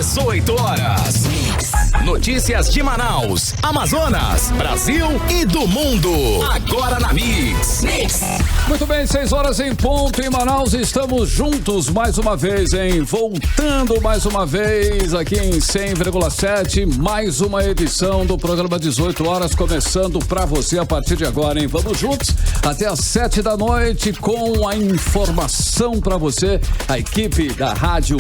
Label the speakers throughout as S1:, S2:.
S1: 18 horas. Notícias de Manaus, Amazonas, Brasil e do mundo. Agora na Mix.
S2: Muito bem, 6 horas em ponto em Manaus. Estamos juntos mais uma vez, hein? Voltando mais uma vez aqui em 100,7. Mais uma edição do programa 18 horas, começando pra você a partir de agora, hein? Vamos juntos até às 7 da noite com a informação pra você. A equipe da Rádio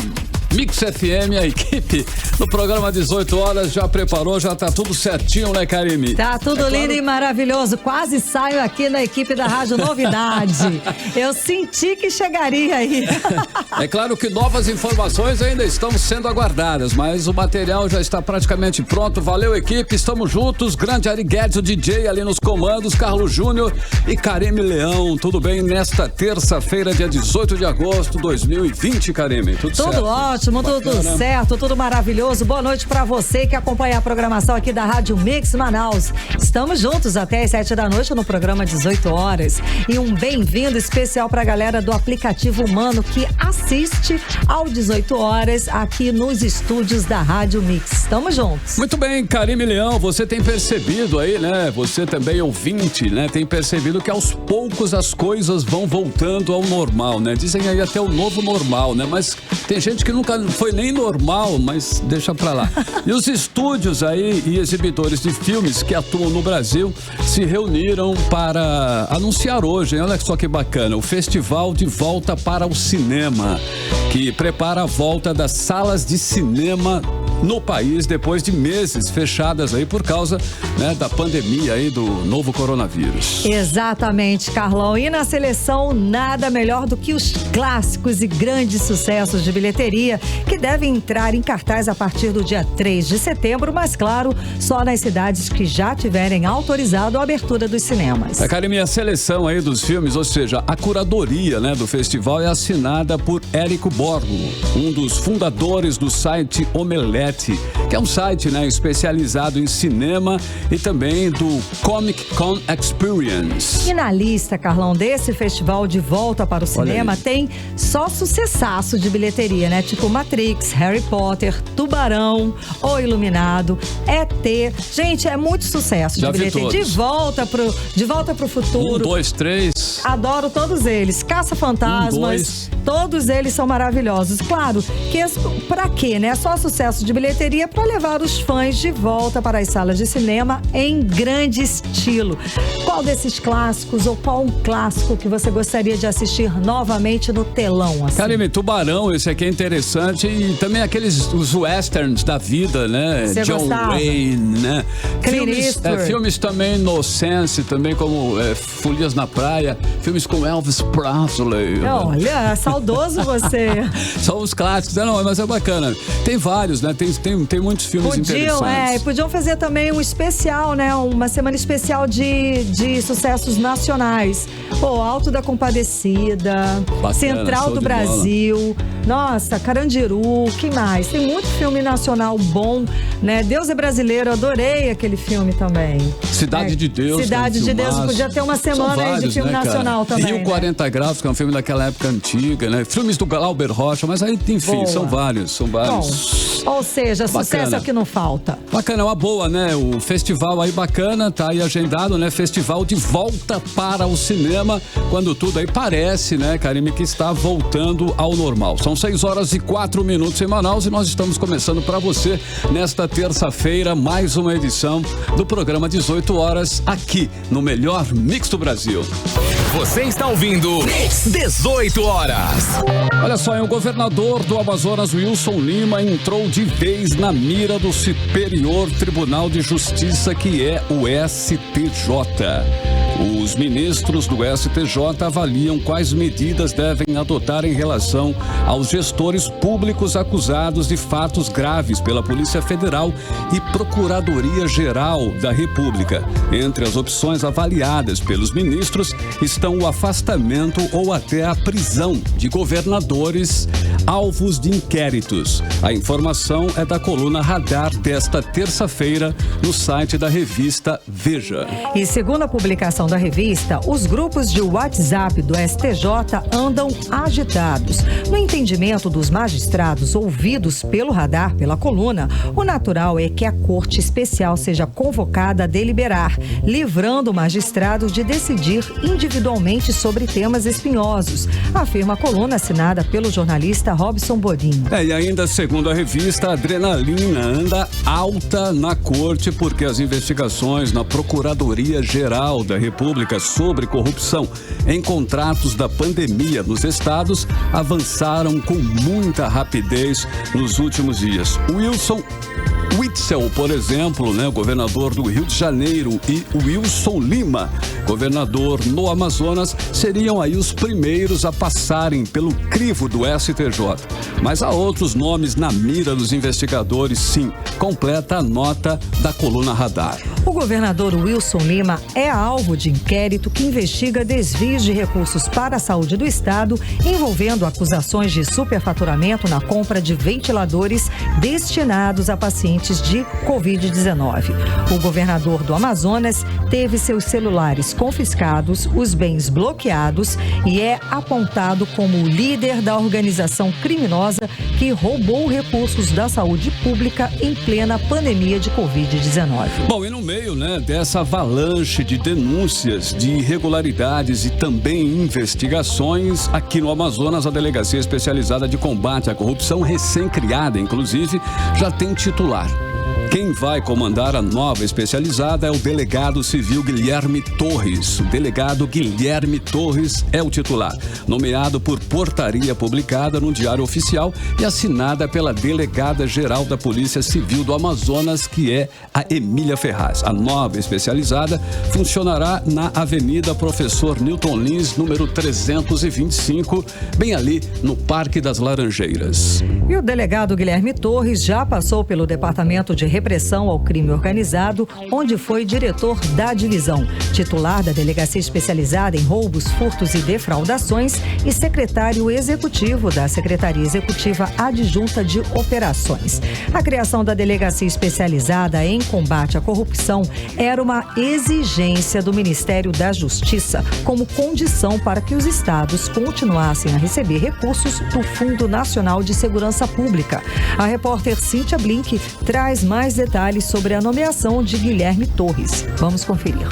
S2: Mix FM, a equipe do programa 18 horas já preparou, já tá tudo certinho, né, Karime?
S3: Tá tudo lindo e maravilhoso. Quase saio aqui na equipe da Rádio Novidade. Eu senti que chegaria aí.
S2: É claro que novas informações ainda estão sendo aguardadas, mas o material já está praticamente pronto. Valeu, equipe, estamos juntos. Grande Ari Guedes, o DJ ali nos comandos, Carlos Júnior e Karime Leão. Tudo bem nesta terça-feira, dia 18 de agosto de 2020, Karime? Tudo certo?
S3: Ótimo, tudo certo, tudo maravilhoso. Boa noite pra você que acompanha a programação aqui da Rádio Mix Manaus. Estamos juntos até às 7 da noite no programa 18 horas. E um bem-vindo especial pra galera do aplicativo Humano que assiste ao 18 horas aqui nos estúdios da Rádio Mix. Estamos juntos.
S2: Muito bem, Karime Leão, você tem percebido aí, né? Você também ouvinte, né? Tem percebido que aos poucos as coisas vão voltando ao normal, né? Dizem aí até o novo normal, né? Mas tem gente que nunca foi nem normal, mas deixa pra lá. E os estúdios aí e exibidores de filmes que atuam no Brasil se reuniram para anunciar hoje, hein? Olha só que bacana, o Festival de Volta para o Cinema, que prepara a volta das salas de cinema no país depois de meses fechadas aí por causa, né, da pandemia aí do novo coronavírus.
S3: Exatamente, Carlão. E na seleção, nada melhor do que os clássicos e grandes sucessos de bilheteria que devem entrar em cartaz a partir do dia 3 de setembro, mas claro, só nas cidades que já tiverem autorizado a abertura dos cinemas.
S2: Karime, a seleção aí dos filmes, ou seja, a curadoria, né, do festival é assinada por Érico Borgo, um dos fundadores do site Omelete, que é um site, né, especializado em cinema e também do Comic Con Experience.
S3: E na lista, Carlão, desse festival de volta para o cinema tem só sucessaço de bilheteria, né? Tipo Matrix, Harry Potter, Tubarão, O Iluminado, ET. Gente, é muito sucesso de bilheteria. De volta pro futuro.
S2: 1, 2, 3.
S3: Adoro todos eles. Caça-Fantasmas. Todos eles são maravilhosos. Claro que pra quê, né? Só sucesso de bilheteria para levar os fãs de volta para as salas de cinema em grande estilo. Qual desses clássicos ou qual um clássico que você gostaria de assistir novamente no telão? Assim?
S2: Karime, Tubarão, esse aqui é interessante, e também os westerns da vida, né?
S3: Você
S2: John
S3: gostava?
S2: Wayne, né?
S3: Filmes
S2: também Inocência, também como Folias na Praia, filmes com Elvis Presley.
S3: Olha, saudoso você.
S2: São os clássicos, não, mas é bacana. Tem vários, né? Tem muitos filmes interessantes.
S3: Podiam fazer também um especial, né? Uma semana especial de sucessos nacionais. Pô, Alto da Compadecida, bacana, Central do Brasil, nossa, Carandiru, que mais? Tem muito filme nacional bom, né? Deus é Brasileiro, adorei aquele filme também.
S2: Cidade de Deus.
S3: Cidade de Deus, podia ter uma semana vários, aí de filme, né, nacional também.
S2: Rio 40 Graus, que é um filme daquela época antiga, né? Filmes do Glauber Rocha, mas aí, enfim, boa. São vários.
S3: Bom, ou seja, sucesso é que não falta.
S2: Bacana, uma boa, né? O festival aí bacana, tá aí agendado, né? Festival de volta para o cinema, quando tudo aí parece, né, Karime, que está voltando ao normal. São 6 horas e 4 minutos em Manaus e nós estamos começando para você nesta terça-feira mais uma edição do programa 18 horas aqui no melhor Mix do Brasil.
S1: Você está ouvindo Mix 18 horas.
S2: Olha só, o governador do Amazonas, Wilson Lima, entrou de vez na mira do Superior Tribunal de Justiça, que é o STJ. Os ministros do STJ avaliam quais medidas devem adotar em relação aos gestores públicos acusados de fatos graves pela Polícia Federal e Procuradoria-Geral da República. Entre as opções avaliadas pelos ministros estão o afastamento ou até a prisão de governadores alvos de inquéritos. A informação é da coluna Radar desta terça-feira no site da revista Veja.
S3: E segundo a publicação da revista, os grupos de WhatsApp do STJ andam agitados. No entendimento dos magistrados ouvidos pelo radar, pela coluna, o natural é que a Corte Especial seja convocada a deliberar, livrando o magistrado de decidir individualmente sobre temas espinhosos, afirma a coluna assinada pelo jornalista Robson Bodin.
S2: E ainda segundo a revista, a adrenalina anda alta na corte porque as investigações na Procuradoria-Geral da República sobre corrupção em contratos da pandemia nos estados avançaram com muita rapidez nos últimos dias. Wilson Witzel, por exemplo, o governador do Rio de Janeiro, e Wilson Lima, governador no Amazonas, seriam aí os primeiros a passarem pelo crivo do STJ. Mas há outros nomes na mira dos investigadores, sim. Completa a nota da coluna Radar.
S3: O governador Wilson Lima é alvo de inquérito que investiga desvios de recursos para a saúde do estado, envolvendo acusações de superfaturamento na compra de ventiladores destinados a pacientes de Covid-19. O governador do Amazonas teve seus celulares confiscados, os bens bloqueados e é apontado como o líder da organização criminosa que roubou recursos da saúde pública em plena pandemia de Covid-19.
S2: Bom, e no meio, dessa avalanche de denúncias de irregularidades e também investigações, aqui no Amazonas, a Delegacia Especializada de Combate à Corrupção, recém-criada, inclusive, já tem titular. Quem vai comandar a nova especializada é o delegado civil Guilherme Torres. O delegado Guilherme Torres é o titular, nomeado por portaria publicada no Diário Oficial e assinada pela delegada-geral da Polícia Civil do Amazonas, que é a Emília Ferraz. A nova especializada funcionará na Avenida Professor Newton Lins, número 325, bem ali no Parque das Laranjeiras.
S3: E o delegado Guilherme Torres já passou pelo Departamento de Repressão ao Crime Organizado, onde foi diretor da divisão, titular da Delegacia Especializada em Roubos, Furtos e Defraudações e secretário executivo da Secretaria Executiva Adjunta de Operações. A criação da Delegacia Especializada em Combate à Corrupção era uma exigência do Ministério da Justiça, como condição para que os estados continuassem a receber recursos do Fundo Nacional de Segurança Pública. A repórter Cíntia Blink traz mais detalhes sobre a nomeação de Guilherme Torres. Vamos conferir.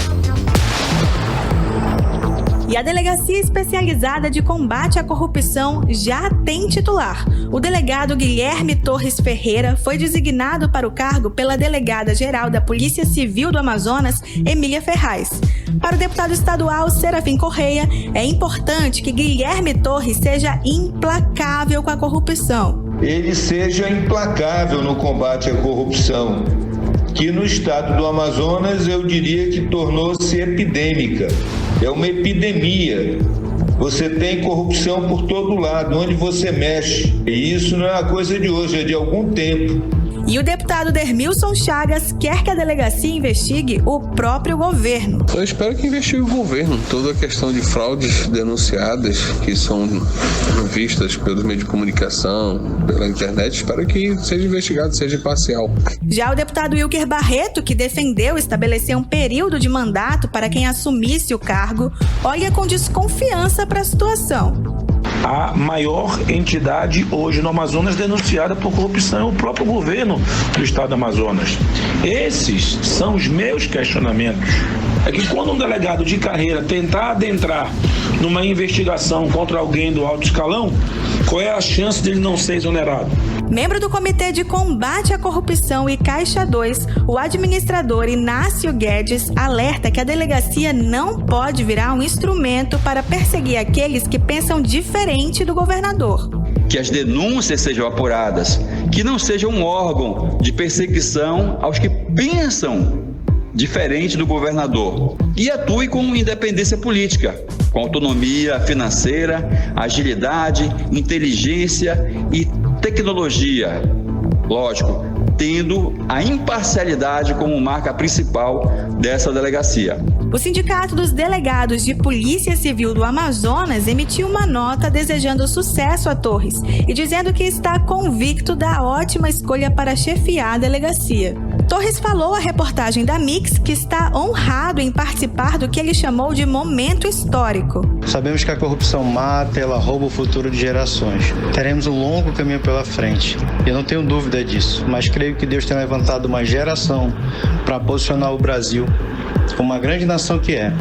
S4: E a Delegacia Especializada de Combate à Corrupção já tem titular. O delegado Guilherme Torres Ferreira foi designado para o cargo pela delegada-geral da Polícia Civil do Amazonas, Emília Ferraz. Para o deputado estadual Serafim Correia, é importante que Guilherme Torres seja implacável com a corrupção.
S5: Ele seja implacável no combate à corrupção, que no estado do Amazonas eu diria que tornou-se epidêmica. É uma epidemia. Você tem corrupção por todo lado, onde você mexe. E isso não é uma coisa de hoje, é de algum tempo.
S4: E o deputado Dermilson Chagas quer que a delegacia investigue o próprio governo.
S6: Eu espero que investigue o governo. Toda a questão de fraudes denunciadas, que são vistas pelos meios de comunicação, pela internet, espero que seja investigado, seja imparcial.
S4: Já o deputado Wilker Barreto, que defendeu estabelecer um período de mandato para quem assumisse o cargo, olha com desconfiança para a situação.
S7: A maior entidade hoje no Amazonas denunciada por corrupção é o próprio governo do estado do Amazonas. Esses são os meus questionamentos. É que quando um delegado de carreira tentar adentrar numa investigação contra alguém do alto escalão, qual é a chance dele não ser exonerado?
S4: Membro do Comitê de Combate à Corrupção e Caixa 2, o administrador Inácio Guedes alerta que a delegacia não pode virar um instrumento para perseguir aqueles que pensam diferente do governador.
S8: Que as denúncias sejam apuradas, que não seja um órgão de perseguição aos que pensam diferente do governador e atue com independência política, com autonomia financeira, agilidade, inteligência e tecnologia, lógico, tendo a imparcialidade como marca principal dessa delegacia.
S4: O Sindicato dos Delegados de Polícia Civil do Amazonas emitiu uma nota desejando sucesso a Torres e dizendo que está convicto da ótima escolha para chefiar a delegacia. Torres falou à reportagem da Mix que está honrado em participar do que ele chamou de momento histórico.
S9: Sabemos que a corrupção mata, ela rouba o futuro de gerações. Teremos um longo caminho pela frente. Eu não tenho dúvida disso, mas creio que Deus tem levantado uma geração para posicionar o Brasil como uma grande nação que é.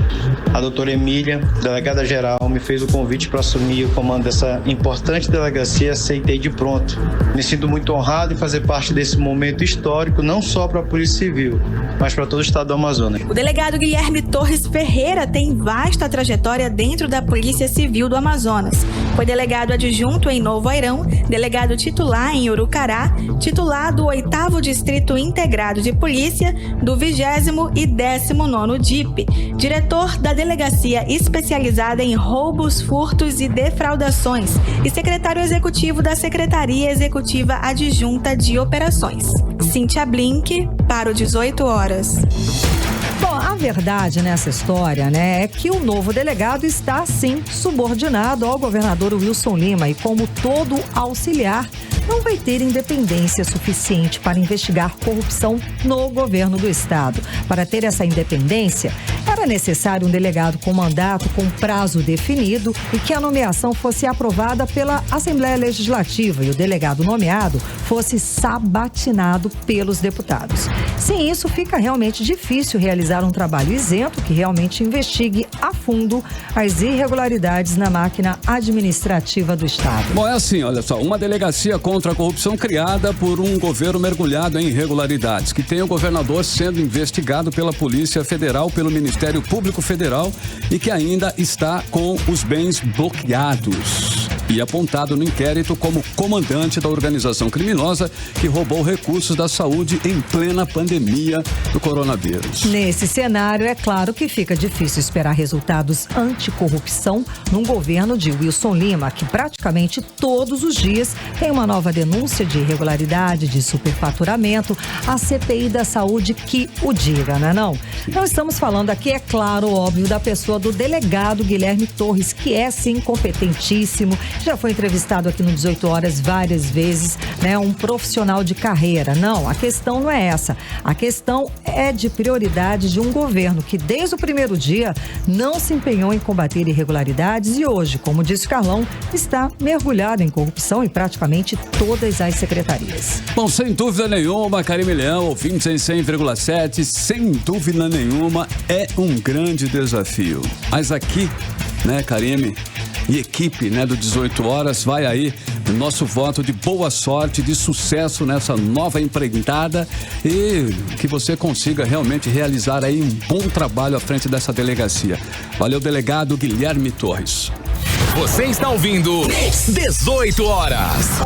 S9: A doutora Emília, delegada-geral, me fez o convite para assumir o comando dessa importante delegacia e aceitei de pronto. Me sinto muito honrado em fazer parte desse momento histórico, não só para a Polícia Civil, mas para todo o estado do Amazonas.
S4: O delegado Guilherme Torres Ferreira tem vasta trajetória dentro da Polícia Civil do Amazonas. Foi delegado adjunto em Novo Airão, delegado titular em Urucará, titular do 8º Distrito Integrado de Polícia, do 20º e 19º DIP, diretor da Delegacia Especializada em Roubos, Furtos e Defraudações e secretário executivo da Secretaria Executiva Adjunta de Operações. Cíntia Blink, para o 18 horas.
S3: Bom, a verdade nessa história, é que o novo delegado está, sim, subordinado ao governador Wilson Lima e, como todo auxiliar, não vai ter independência suficiente para investigar corrupção no governo do estado. Para ter essa independência, era necessário um delegado com mandato com prazo definido e que a nomeação fosse aprovada pela Assembleia Legislativa e o delegado nomeado fosse sabatinado pelos deputados. Sem isso, fica realmente difícil realizar um trabalho isento que realmente investigue a fundo as irregularidades na máquina administrativa do estado.
S2: Bom, é assim, olha só, uma delegacia contra a corrupção criada por um governo mergulhado em irregularidades, que tem o governador sendo investigado pela Polícia Federal, pelo Ministério Público Federal e que ainda está com os bens bloqueados e apontado no inquérito como comandante da organização criminosa que roubou recursos da saúde em plena pandemia do coronavírus.
S3: Nesse cenário, é claro que fica difícil esperar resultados anticorrupção num governo de Wilson Lima, que praticamente todos os dias tem uma nova denúncia de irregularidade, de superfaturamento, a CPI da saúde que o diga, não? Não estamos falando aqui, é claro, óbvio, da pessoa do delegado Guilherme Torres, que é, sim, competentíssimo, já foi entrevistado aqui no 18 horas várias vezes, um profissional de carreira. Não, a questão não é essa. A questão é de prioridade de um governo que, desde o primeiro dia, não se empenhou em combater irregularidades e hoje, como disse o Carlão, está mergulhado em corrupção em praticamente todas as secretarias.
S2: Bom, sem dúvida nenhuma, Karime Leão, ouvintes em 100,7, sem dúvida nenhuma, é um grande desafio. Mas aqui, Karime e equipe, do 18 horas, vai aí o nosso voto de boa sorte, de sucesso nessa nova empreitada e que você consiga realmente realizar aí um bom trabalho à frente dessa delegacia. Valeu, delegado Guilherme Torres.
S1: Você está ouvindo 18 horas.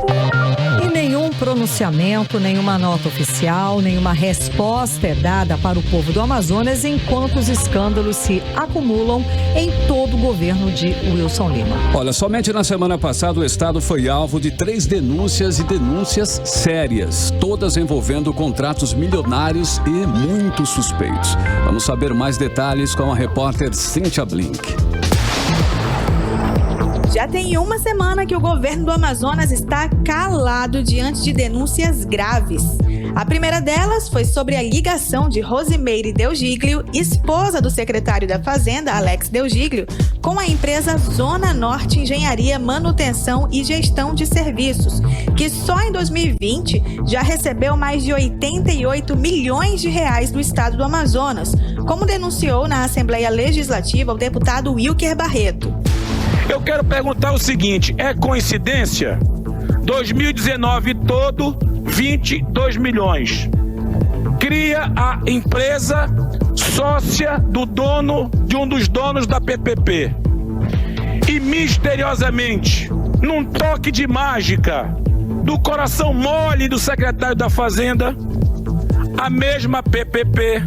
S3: E nenhum pronunciamento, nenhuma nota oficial, nenhuma resposta é dada para o povo do Amazonas enquanto os escândalos se acumulam em todo o governo de Wilson Lima.
S2: Olha, somente na semana passada o estado foi alvo de 3 denúncias e denúncias sérias, todas envolvendo contratos milionários e muito suspeitos. Vamos saber mais detalhes com a repórter Cíntia Blink.
S4: Já tem uma semana que o governo do Amazonas está calado diante de denúncias graves. A primeira delas foi sobre a ligação de Rosimeire Delgiglio, esposa do secretário da Fazenda, Alex Delgiglio, com a empresa Zona Norte Engenharia, Manutenção e Gestão de Serviços, que só em 2020 já recebeu mais de 88 milhões de reais do estado do Amazonas, como denunciou na Assembleia Legislativa o deputado Wilker Barreto.
S7: Eu quero perguntar o seguinte, é coincidência? 2019 todo, 22 milhões. Cria a empresa sócia do dono, de um dos donos da PPP. E misteriosamente, num toque de mágica, do coração mole do secretário da Fazenda, a mesma PPP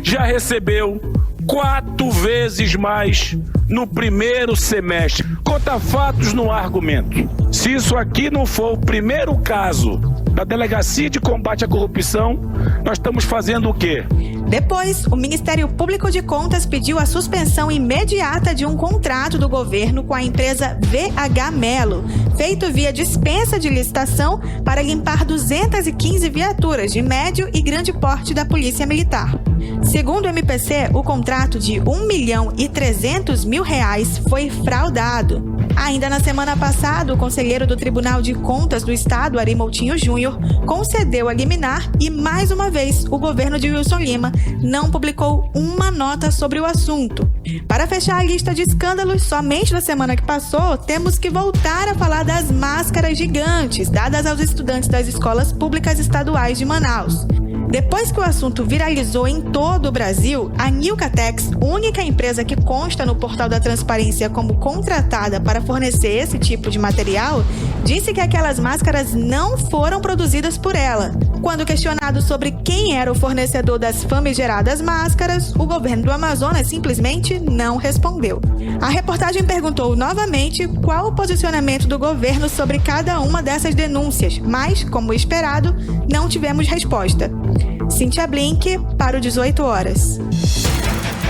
S7: já recebeu 4 vezes mais no primeiro semestre. Conta fatos no argumento. Se isso aqui não for o primeiro caso da Delegacia de Combate à Corrupção, nós estamos fazendo o quê?
S4: Depois, o Ministério Público de Contas pediu a suspensão imediata de um contrato do governo com a empresa VH Melo, feito via dispensa de licitação para limpar 215 viaturas de médio e grande porte da Polícia Militar. Segundo o MPC, o contrato de R$1.300.000 foi fraudado. Ainda na semana passada, o conselheiro do Tribunal de Contas do Estado, Ari Moutinho Júnior, concedeu a liminar e, mais uma vez, o governo de Wilson Lima não publicou uma nota sobre o assunto. Para fechar a lista de escândalos, somente na semana que passou, temos que voltar a falar das máscaras gigantes dadas aos estudantes das escolas públicas estaduais de Manaus. Depois que o assunto viralizou em todo o Brasil, a Nilcatex, única empresa que consta no portal da transparência como contratada para fornecer esse tipo de material, disse que aquelas máscaras não foram produzidas por ela. Quando questionado sobre quem era o fornecedor das famigeradas máscaras, o governo do Amazonas simplesmente não respondeu. A reportagem perguntou novamente qual o posicionamento do governo sobre cada uma dessas denúncias, mas, como esperado, não tivemos resposta. Cíntia Blink, para o 18 horas.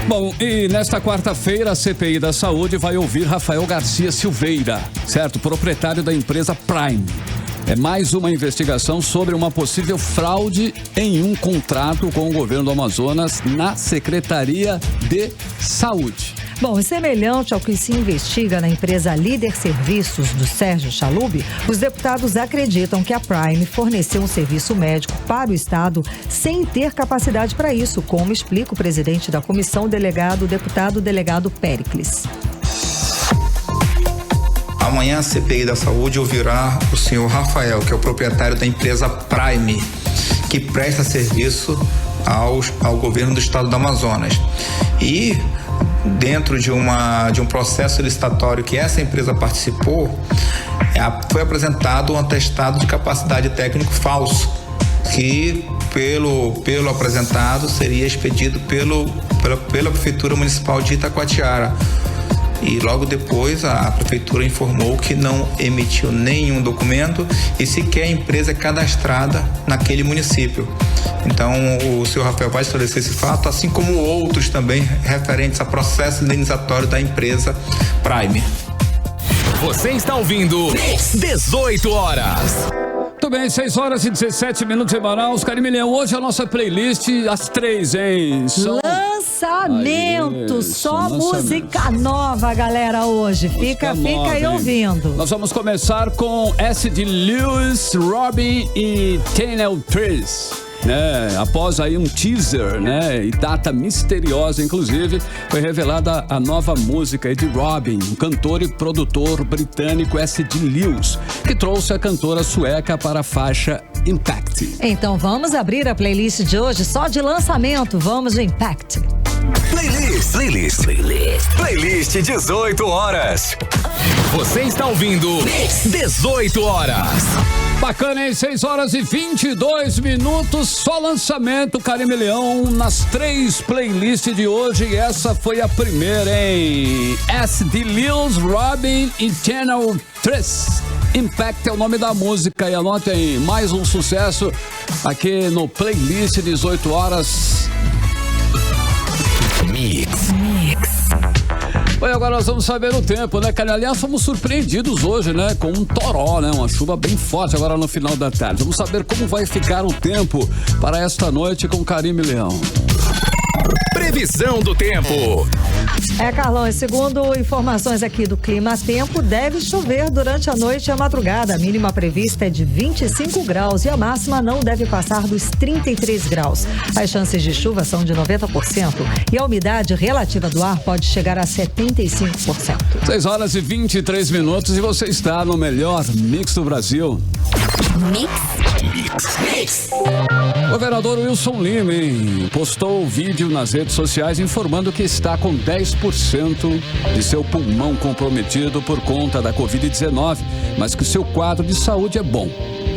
S2: Bom, e nesta quarta-feira a CPI da Saúde vai ouvir Rafael Garcia Silveira, certo? Proprietário da empresa Prime. É mais uma investigação sobre uma possível fraude em um contrato com o governo do Amazonas na Secretaria de Saúde.
S3: Bom, e semelhante ao que se investiga na empresa Líder Serviços do Sérgio Chalub, os deputados acreditam que a Prime forneceu um serviço médico para o Estado sem ter capacidade para isso, como explica o presidente da comissão, o deputado delegado Péricles.
S10: Amanhã a CPI da Saúde ouvirá o senhor Rafael, que é o proprietário da empresa Prime, que presta serviço ao governo do Estado do Amazonas. E dentro de um processo licitatório que essa empresa participou, foi apresentado um atestado de capacidade técnico falso, que pelo apresentado seria expedido pela Prefeitura Municipal de Itacoatiara. E logo depois a Prefeitura informou que não emitiu nenhum documento e sequer a empresa é cadastrada naquele município. Então o senhor Rafael vai esclarecer esse fato, assim como outros também referentes a processo indenizatório da empresa Prime.
S1: Você está ouvindo 18 horas.
S2: Muito bem, 6 horas e 17 minutos em Manaus. Carime Leão, hoje a nossa playlist, às 3, hein?
S3: Lançamento, só música nova, galera, hoje. Fica aí ouvindo.
S2: Nós vamos começar com S.D. Lewis, Robin e Tenel Tris. Após aí um teaser, e data misteriosa, inclusive, foi revelada a nova música de Robin, um cantor e produtor britânico S.D. Lewis, que trouxe a cantora sueca para a faixa Impact.
S3: Então vamos abrir a playlist de hoje só de lançamento. Vamos de Impact.
S1: Playlist 18 horas. Você está ouvindo 18 horas.
S2: Bacana, hein? 6 horas e 22 minutos, só lançamento, Carime Leão, nas 3 playlists de hoje, e essa foi a primeira, hein? S.D. Lewis, Robin e Channel 3. Impact é o nome da música, e anotem, mais um sucesso aqui no playlist 18 horas.
S1: Mix.
S2: Bom, agora nós vamos saber o tempo, né, cara? Aliás, fomos surpreendidos hoje, com um toró, uma chuva bem forte agora no final da tarde. Vamos saber como vai ficar o tempo para esta noite com Carime Leão.
S1: Previsão do tempo.
S3: Carlão, segundo informações aqui do Clima Tempo, deve chover durante a noite e a madrugada. A mínima prevista é de 25 graus e a máxima não deve passar dos 33 graus. As chances de chuva são de 90% e a umidade relativa do ar pode chegar a 75%.
S2: 6 horas e 23 minutos e você está no melhor mix do Brasil.
S1: Mix.
S2: O governador Wilson Lima postou vídeo nas redes sociais informando que está com 10% de seu pulmão comprometido por conta da Covid-19, mas que seu quadro de saúde é bom.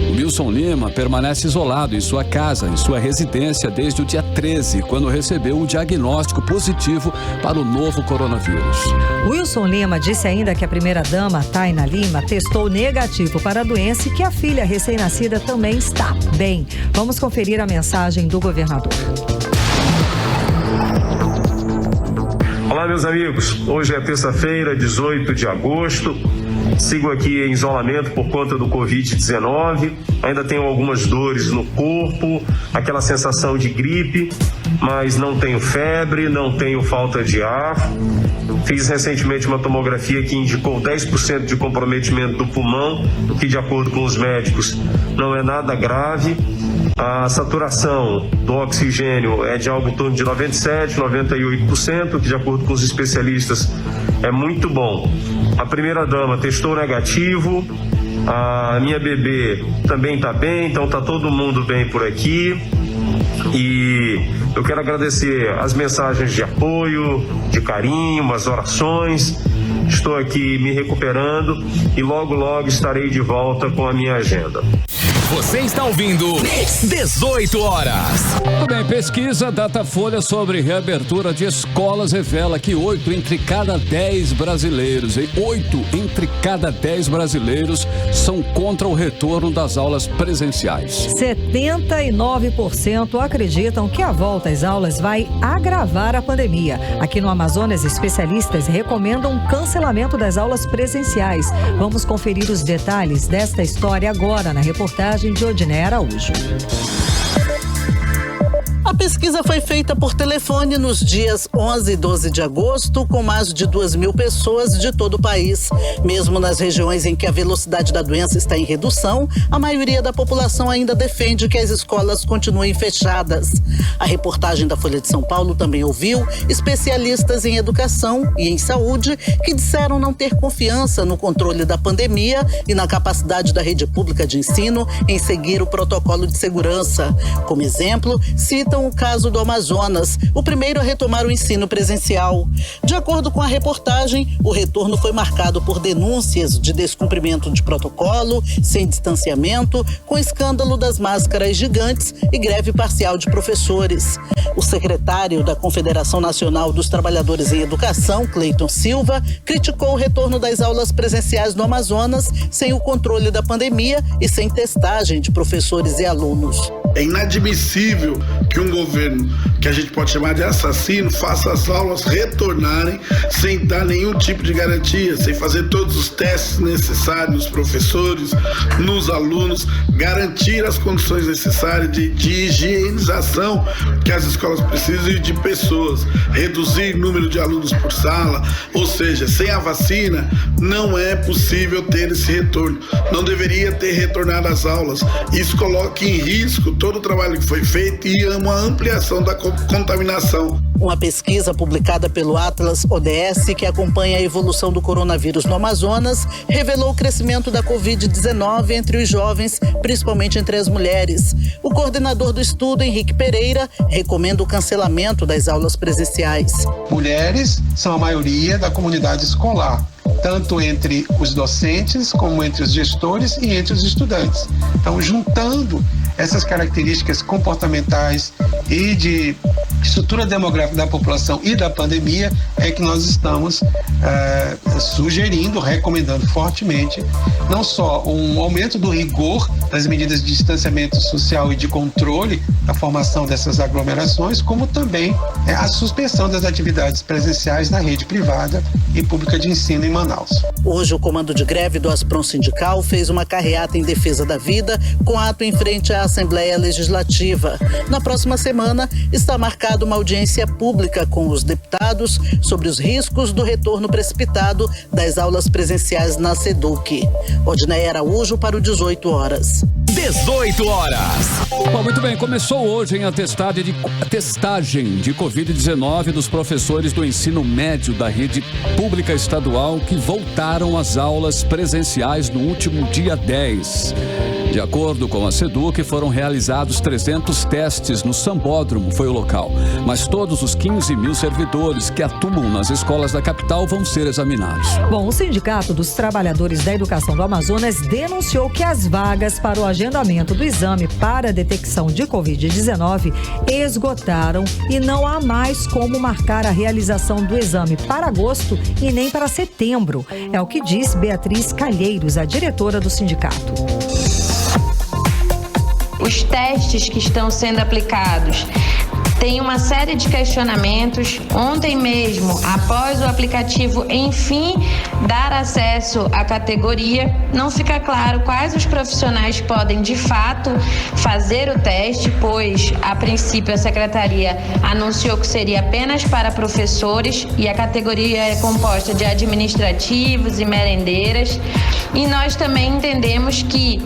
S2: O Wilson Lima permanece isolado em sua casa, em sua residência, desde o dia 13, quando recebeu o diagnóstico positivo para o novo coronavírus.
S3: Wilson Lima disse ainda que a primeira-dama, Taina Lima, testou negativo para a doença e que a filha recém-nascida também está bem. Vamos conferir a mensagem do governador.
S11: Olá, meus amigos. Hoje é terça-feira, 18 de agosto. Sigo aqui em isolamento por conta do Covid-19. Ainda tenho algumas dores no corpo, aquela sensação de gripe, mas não tenho febre, não tenho falta de ar. Fiz recentemente uma tomografia que indicou 10% de comprometimento do pulmão, o que, de acordo com os médicos, não é nada grave. A saturação do oxigênio é de algo em torno de 97%, 98%, que, de acordo com os especialistas, é muito bom. A primeira-dama testou negativo, a minha bebê também está bem, então está todo mundo bem por aqui. E eu quero agradecer as mensagens de apoio, de carinho, as orações. Estou aqui me recuperando e logo, logo estarei de volta com a minha agenda.
S1: Você está ouvindo 18 horas.
S2: Tudo bem, pesquisa Datafolha sobre reabertura de escolas revela que 8 entre cada 10 brasileiros, 8 entre cada 10 brasileiros são contra o retorno das aulas presenciais.
S3: 79% acreditam que a volta às aulas vai agravar a pandemia. Aqui no Amazonas, especialistas recomendam um cancelamento das aulas presenciais. Vamos conferir os detalhes desta história agora na reportagem de Odiné Araújo.
S12: A pesquisa foi feita por telefone nos dias 11 e 12 de agosto, com mais de 2.000 pessoas de todo o país. Mesmo nas regiões em que a velocidade da doença está em redução, a maioria da população ainda defende que as escolas continuem fechadas. A reportagem da Folha de São Paulo também ouviu especialistas em educação e em saúde que disseram não ter confiança no controle da pandemia e na capacidade da rede pública de ensino em seguir o protocolo de segurança. Como exemplo, citam o caso do Amazonas, o primeiro a retomar o ensino presencial. De acordo com a reportagem, o retorno foi marcado por denúncias de descumprimento de protocolo, sem distanciamento, com escândalo das máscaras gigantes e greve parcial de professores. O secretário da Confederação Nacional dos Trabalhadores em Educação, Cleiton Silva, criticou o retorno das aulas presenciais no Amazonas sem o controle da pandemia e sem testagem de professores e alunos.
S13: É inadmissível que um governo, que a gente pode chamar de assassino, faça as aulas retornarem sem dar nenhum tipo de garantia, sem fazer todos os testes necessários nos professores, nos alunos, garantir as condições necessárias de higienização que as escolas precisam e de pessoas, reduzir o número de alunos por sala, ou seja, sem a vacina não é possível ter esse retorno. Não deveria ter retornado às aulas. Isso coloca em risco todo o trabalho que foi feito e uma ampliação da contaminação.
S12: Uma pesquisa publicada pelo Atlas ODS, que acompanha a evolução do coronavírus no Amazonas, revelou o crescimento da Covid-19 entre os jovens, principalmente entre as mulheres. O coordenador do estudo, Henrique Pereira, recomenda o cancelamento das aulas presenciais.
S14: Mulheres são a maioria da comunidade escolar, tanto entre os docentes como entre os gestores e entre os estudantes. Então, juntando essas características comportamentais e de estrutura demográfica da população e da pandemia, é que nós estamos sugerindo, recomendando fortemente, não só um aumento do rigor das medidas de distanciamento social e de controle da formação dessas aglomerações, como também a suspensão das atividades presenciais na rede privada e pública de ensino em Manaus.
S12: Hoje, o comando de greve do Asprom Sindical fez uma carreata em defesa da vida, com ato em frente à Assembleia Legislativa. Na próxima semana, está marcada uma audiência pública com os deputados sobre os riscos do retorno precipitado das aulas presenciais na SEDUC. Odiné Araújo para o 18 horas.
S1: 18 horas.
S2: Bom, muito bem, começou hoje a testagem de Covid-19 dos professores do ensino médio da rede pública estadual que voltaram às aulas presenciais no último dia 10. De acordo com a SEDUC, foram realizados 300 testes no Sambódromo, foi o local. Mas todos os 15 mil servidores que atuam nas escolas da capital vão ser examinados.
S3: Bom, o Sindicato dos Trabalhadores da Educação do Amazonas denunciou que as vagas para o agendamento do exame para a detecção de Covid-19 esgotaram e não há mais como marcar a realização do exame para agosto e nem para setembro. É o que diz Beatriz Calheiros, a diretora do sindicato.
S15: Os testes que estão sendo aplicados tem uma série de questionamentos. Ontem mesmo, após o aplicativo enfim dar acesso à categoria, não fica claro quais os profissionais podem de fato fazer o teste, pois a princípio a secretaria anunciou que seria apenas para professores e a categoria é composta de administrativos e merendeiras. E nós também entendemos que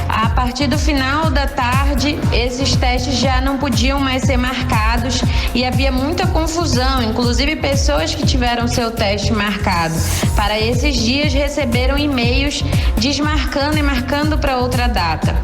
S15: a partir do final da tarde, esses testes já não podiam mais ser marcados e havia muita confusão. Inclusive, pessoas que tiveram seu teste marcado para esses dias receberam e-mails desmarcando e marcando para outra data.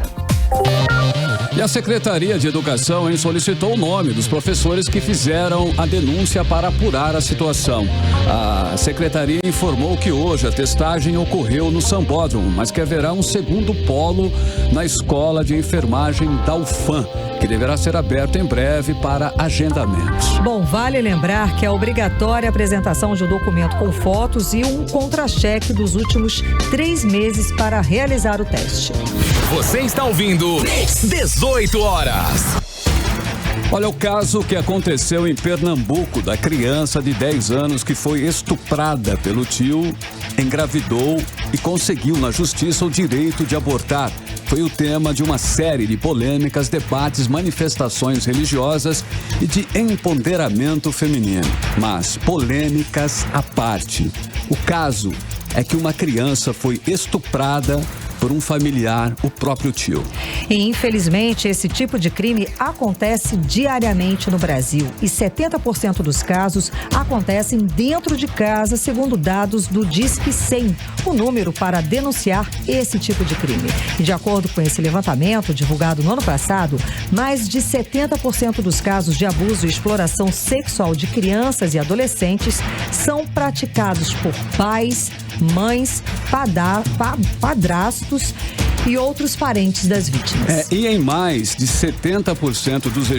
S2: E a Secretaria de Educação solicitou o nome dos professores que fizeram a denúncia para apurar a situação. A Secretaria informou que hoje a testagem ocorreu no Sambódromo, mas que haverá um segundo polo na Escola de Enfermagem da UFAM, que deverá ser aberto em breve para agendamentos.
S3: Bom, vale lembrar que é obrigatória a apresentação de um documento com fotos e um contra-cheque dos últimos 3 meses para realizar o teste.
S1: Você está ouvindo 18 horas.
S2: Olha o caso que aconteceu em Pernambuco da criança de 10 anos que foi estuprada pelo tio, engravidou e conseguiu na justiça o direito de abortar. Foi o tema de uma série de polêmicas, debates, manifestações religiosas e de empoderamento feminino. Mas polêmicas à parte. O caso é que uma criança foi estuprada por um familiar, o próprio tio.
S3: E infelizmente esse tipo de crime acontece diariamente no Brasil e 70% dos casos acontecem dentro de casa, segundo dados do Disque 100, o número para denunciar esse tipo de crime. E de acordo com esse levantamento divulgado no ano passado, mais de 70% dos casos de abuso e exploração sexual de crianças e adolescentes são praticados por pais, mães, padrastos e outros parentes das vítimas.
S2: E em mais de 70% dos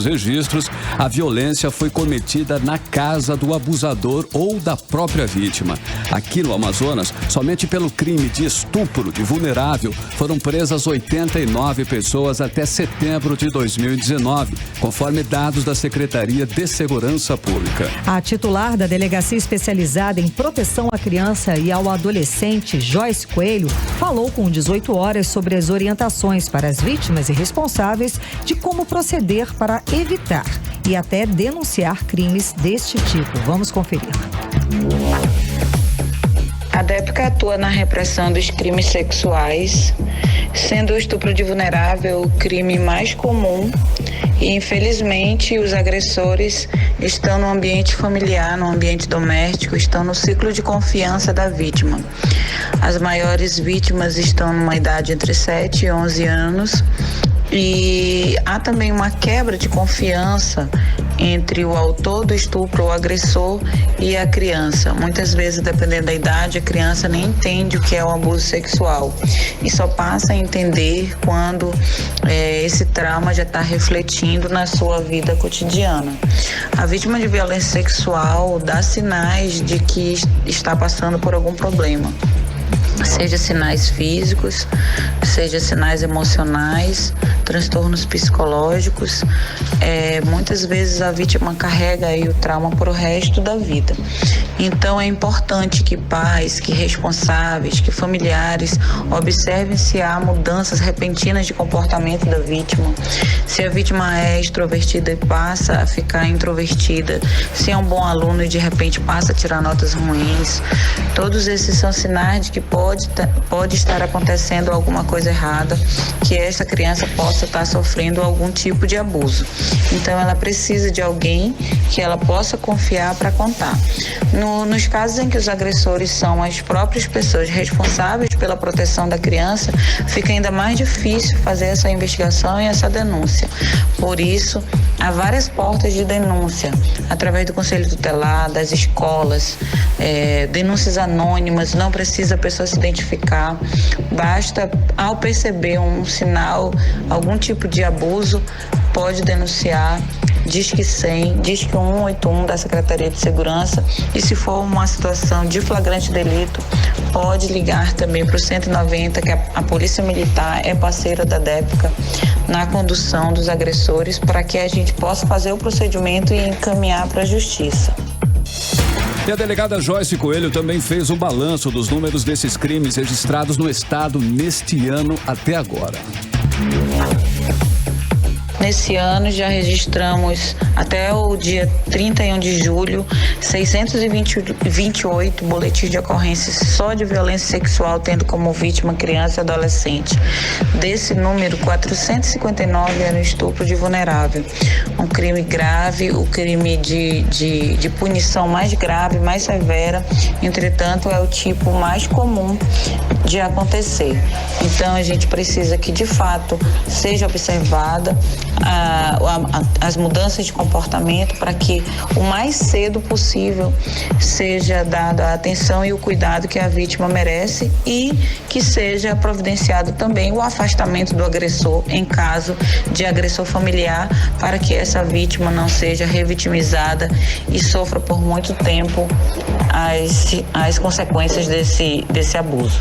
S2: registros, a violência foi cometida na casa do abusador ou da própria vítima. Aqui no Amazonas, somente pelo crime de estupro de vulnerável, foram presas 89 pessoas até setembro de 2019, conforme dados da Secretaria de Segurança Pública.
S3: A titular da Delegacia Especializada em Proteção à Criança e ao Adolescente, Joyce Coelho, falou com 18 horas sobre as orientações para as vítimas e responsáveis de como proceder para evitar e até denunciar crimes deste tipo. Vamos conferir.
S16: A DEPCA atua na repressão dos crimes sexuais, sendo o estupro de vulnerável o crime mais comum e, infelizmente, os agressores estão no ambiente familiar, no ambiente doméstico, estão no ciclo de confiança da vítima. As maiores vítimas estão numa idade entre 7 e 11 anos e há também uma quebra de confiança entre o autor do estupro, o agressor, e a criança. Muitas vezes, dependendo da idade, a criança nem entende o que é o abuso sexual e só passa a entender quando esse trauma já está refletindo na sua vida cotidiana. A vítima de violência sexual dá sinais de que está passando por algum problema, seja sinais físicos, seja sinais emocionais, transtornos psicológicos. Muitas vezes a vítima carrega aí o trauma para o resto da vida. Então é importante que pais, que responsáveis, que familiares observem se há mudanças repentinas de comportamento da vítima, se a vítima é extrovertida e passa a ficar introvertida, se é um bom aluno e de repente passa a tirar notas ruins. Todos esses são sinais de que pode estar acontecendo alguma coisa errada, que essa criança possa estar sofrendo algum tipo de abuso. Então ela precisa de alguém que ela possa confiar para contar. Nos casos em que os agressores são as próprias pessoas responsáveis pela proteção da criança, fica ainda mais difícil fazer essa investigação e essa denúncia. Por isso, há várias portas de denúncia, através do Conselho Tutelar, das escolas, denúncias anônimas, não precisa a pessoa se identificar, basta, ao perceber um sinal, algum tipo de abuso, pode denunciar Disque 100, Disque 181 da Secretaria de Segurança, e se for uma situação de flagrante delito, pode ligar também para o 190, que a Polícia Militar é parceira da DEPCA na condução dos agressores, para que a gente possa fazer o procedimento e encaminhar para a Justiça.
S2: E a delegada Joyce Coelho também fez o balanço dos números desses crimes registrados no estado neste ano até agora.
S16: Nesse ano já registramos até o dia 31 de julho 628 boletins de ocorrências só de violência sexual, tendo como vítima criança e adolescente. Desse número, 459 eram estupro de vulnerável. Um crime grave, o crime de punição mais grave, mais severa, entretanto é o tipo mais comum de acontecer. Então a gente precisa que de fato seja observada as mudanças de comportamento para que o mais cedo possível seja dada a atenção e o cuidado que a vítima merece e que seja providenciado também o afastamento do agressor em caso de agressor familiar, para que essa vítima não seja revitimizada e sofra por muito tempo as consequências desse abuso.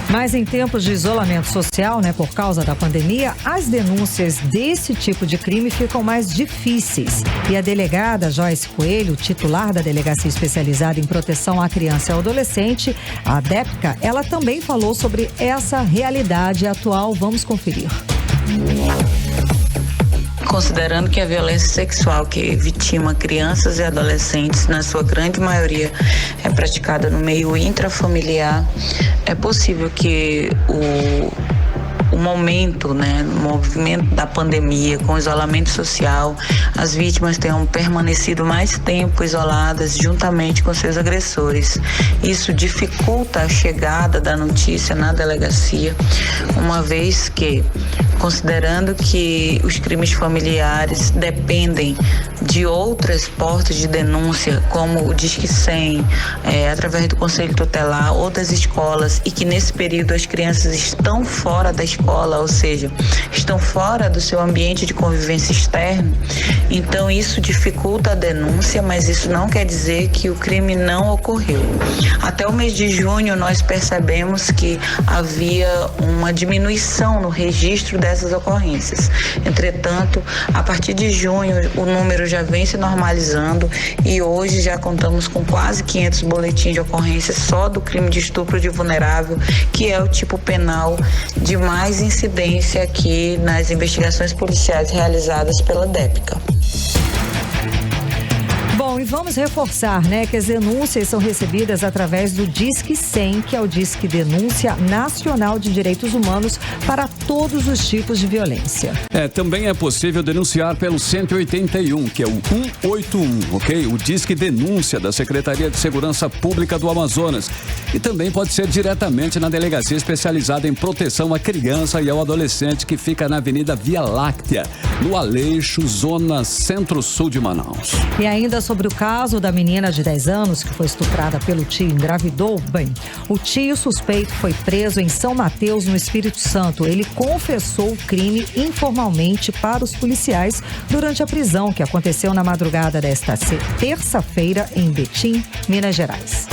S3: Mas em tempos de isolamento social, por causa da pandemia, as denúncias desse tipo de crime ficam mais difíceis. E a delegada Joyce Coelho, titular da Delegacia Especializada em Proteção à Criança e ao Adolescente, a DEPCA, ela também falou sobre essa realidade atual. Vamos conferir.
S16: Considerando que a violência sexual que vitima crianças e adolescentes, na sua grande maioria, é praticada no meio intrafamiliar, é possível que o momento, no movimento da pandemia, com o isolamento social, as vítimas tenham permanecido mais tempo isoladas juntamente com seus agressores. Isso dificulta a chegada da notícia na delegacia, uma vez que, considerando que os crimes familiares dependem de outras portas de denúncia, como o Disque 100, através do Conselho Tutelar ou das escolas, e que nesse período as crianças estão fora da escola, ou seja, estão fora do seu ambiente de convivência externo, então isso dificulta a denúncia, mas isso não quer dizer que o crime não ocorreu. Até o mês de junho nós percebemos que havia uma diminuição no registro dessas ocorrências. Entretanto, a partir de junho o número já vem se normalizando e hoje já contamos com quase 500 boletins de ocorrência só do crime de estupro de vulnerável, que é o tipo penal de mais incidência aqui nas investigações policiais realizadas pela DEPCA.
S3: Bom, e vamos reforçar, que as denúncias são recebidas através do Disque 100, que é o Disque Denúncia Nacional de Direitos Humanos para todos os tipos de violência.
S2: Também é possível denunciar pelo 181, que é o 181, ok? O Disque Denúncia da Secretaria de Segurança Pública do Amazonas. E também pode ser diretamente na Delegacia Especializada em Proteção à Criança e ao Adolescente, que fica na Avenida Via Láctea, no Aleixo, zona centro-sul de Manaus.
S3: E ainda sobre o caso da menina de 10 anos que foi estuprada pelo tio e engravidou, o tio suspeito foi preso em São Mateus, no Espírito Santo. Ele confessou o crime informalmente para os policiais durante a prisão que aconteceu na madrugada desta terça-feira em Betim, Minas Gerais.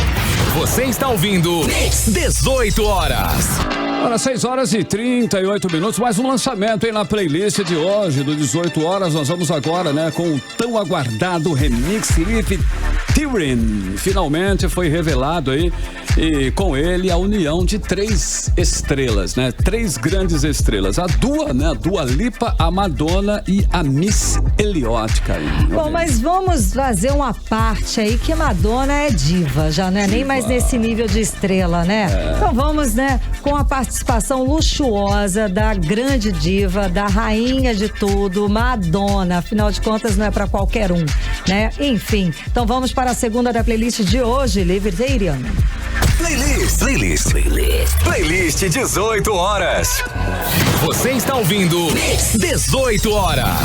S1: Você está ouvindo 18 horas.
S2: Ora, 6 horas e 38 minutos, mais um lançamento aí na playlist de hoje, do 18 horas. Nós vamos agora, com o tão aguardado remix Live Tyrion. Finalmente foi revelado aí, e com ele a união de 3 estrelas, 3 grandes estrelas. A Dua Lipa, a Madonna e a Miss Elliott, Karine.
S3: Bom, mas vamos fazer uma parte aí que a Madonna é diva, já não é nem mais nesse nível de estrela, Então vamos, com a participação luxuosa da grande diva, da rainha de tudo, Madonna. Afinal de contas, não é pra qualquer um, Enfim, então vamos para a segunda da playlist de hoje, Live Tyrion.
S1: Playlist 18 horas. Você está ouvindo 18 horas.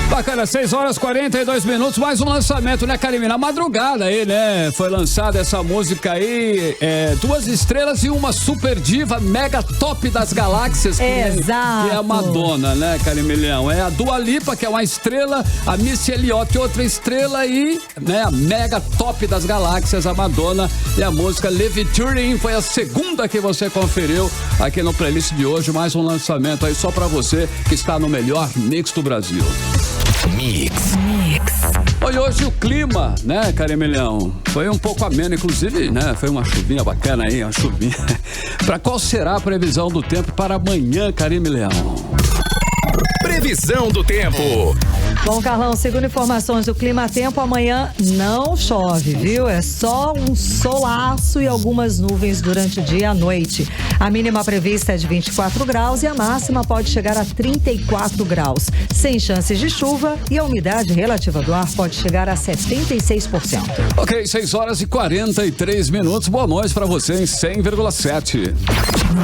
S2: Bacana, 6h42, mais um lançamento, né, Karime? Na madrugada aí, né? Foi lançada essa música aí, 2 estrelas e uma super diva mega top das galáxias.
S3: Exato.
S2: Que é a Madonna, né, Karime Leão? É a Dua Lipa, que é uma estrela, a Missy Elliott, outra estrela e, né, a mega top das galáxias, a Madonna. E a música Levitating foi a segunda que você conferiu aqui no playlist de hoje. Mais um lançamento aí só pra você que está no melhor mix do Brasil. Mix. Olha, hoje o clima, né, Karime Leão, foi um pouco ameno, inclusive, né, foi uma chuvinha bacana aí, uma chuvinha. Para qual será a previsão do tempo para amanhã, Karime Leão?
S1: Previsão do tempo.
S3: Bom, Carlão, segundo informações do Clima Tempo, amanhã não chove, viu? É só um solaço e algumas nuvens durante o dia e a noite. A mínima prevista é de 24 graus e a máxima pode chegar a 34 graus, sem chances de chuva, e a umidade relativa do ar pode chegar a 76%.
S2: Ok, 6h43. Boa noite para você em 100,7.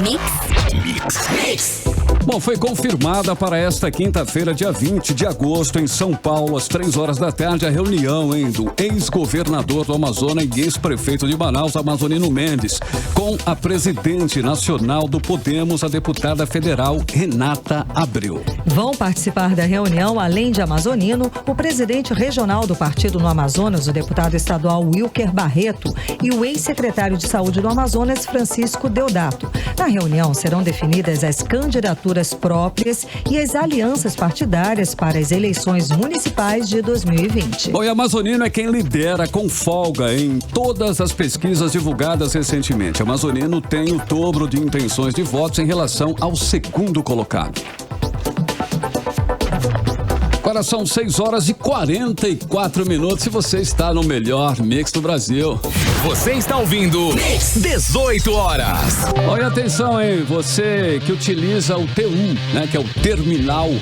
S2: Mix. Bom, foi confirmada para esta quinta-feira, dia 20 de agosto, em São Paulo, às 3h da tarde, a reunião do ex-governador do Amazonas e ex-prefeito de Manaus, Amazonino Mendes, com a presidente nacional do Podemos, a deputada federal Renata Abreu.
S3: Vão participar da reunião, além de Amazonino, o presidente regional do partido no Amazonas, o deputado estadual Wilker Barreto, e o ex-secretário de Saúde do Amazonas, Francisco Deodato. Na reunião serão definidas as candidaturas próprias e as alianças partidárias para as eleições municipais de 2020.
S2: Bom, e Amazonino é quem lidera com folga em todas as pesquisas divulgadas recentemente. Amazonino tem o dobro de intenções de votos em relação ao segundo colocado. Agora são 6h44 e você está no melhor mix do Brasil.
S1: Você está ouvindo 18 horas.
S2: Olha, atenção, hein? Você que utiliza o T1, né? Que é o Terminal 1,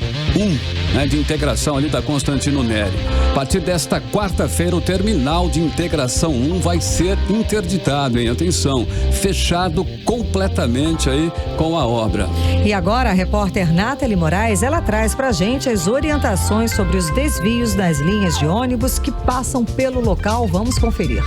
S2: né? De integração ali da Constantino Neri. A partir desta quarta-feira, o Terminal de Integração 1 vai ser interditado, hein? Atenção, fechado completamente aí com a obra.
S3: E agora a repórter Nathalie Moraes, ela traz pra gente as orientações sobre os desvios das linhas de ônibus que passam pelo local. Vamos conferir.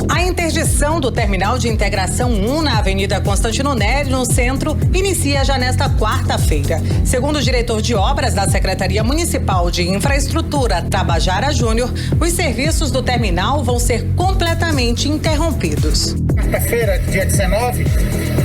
S17: A interdição do Terminal de Integração 1 na Avenida Constantino Neri, no centro, inicia já nesta quarta-feira. Segundo o diretor de obras da Secretaria Municipal de Infraestrutura, Tabajara Júnior, os serviços do terminal vão ser completamente interrompidos.
S18: Quarta-feira, dia 19,